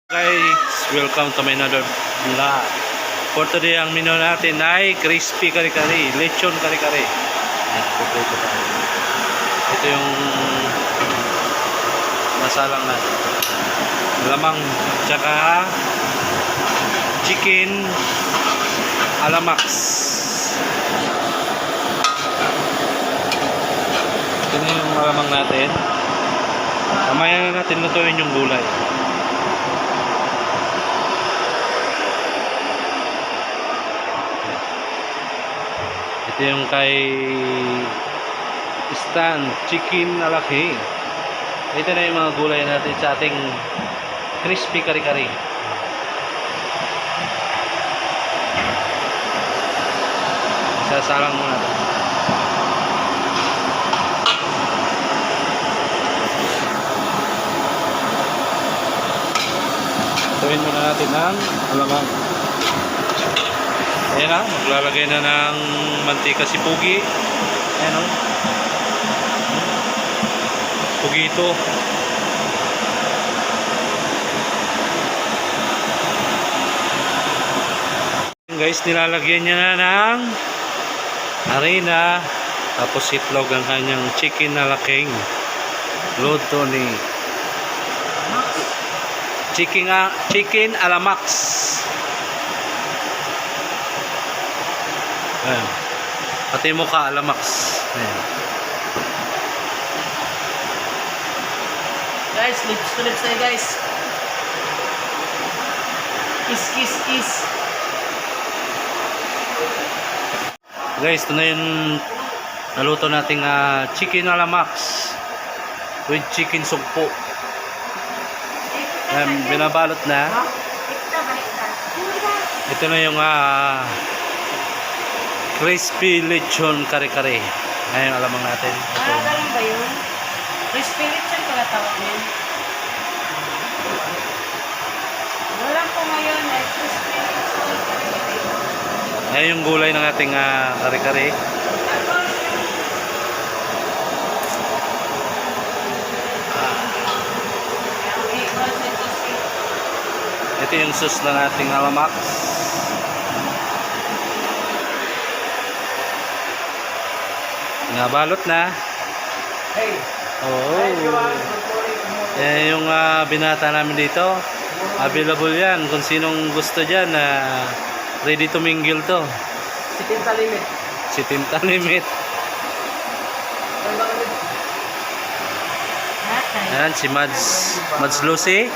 Guys, welcome to my another vlog. For today, ang menu natin ay crispy kare-kare, lechon kare-kare. Ito yung masalang natin. Lamang, tsaka chicken alamax. Ito na yung malamang natin. Mamaya na natin lutuin yung gulay. Ito yung kay Stan chicken alaki. Ito na yung mga gulay natin sa ating crispy kare-kare. Sasalang muna ito. Tuwin muna natin ang alamang. Ayan na, maglalagay na ng mantika si Pugi. Ayan o. Pugi ito. Guys, nilalagyan niya na ng harina. Tapos itlog ang kanyang chicken na laking. Luto ni chicken alamax. Ayan. Pati mukha alamax. Ayan. Guys, lips to lips tayo guys. Kiss. Guys, ito na yung naluto nating chicken alamax with chicken sugpo. Ayan, binabalot na. Ito na yung crispy lechon kare-kare. Ngayon alamang natin. Ganun ba yun? Crispy lechon pala tawag yun. Wala po ngayon ay crispy lechon. Ayan yung gulay ng ating kare-kare. Ito yung sauce ng ating alamax. Nabalot na. Oh. Yan yung binata namin dito. Available yan. Kung sinong gusto dyan, ready to mingle to. Si Tinta Limit. Si Tinta Limit. Natay. Ayan, si Mads Lucy.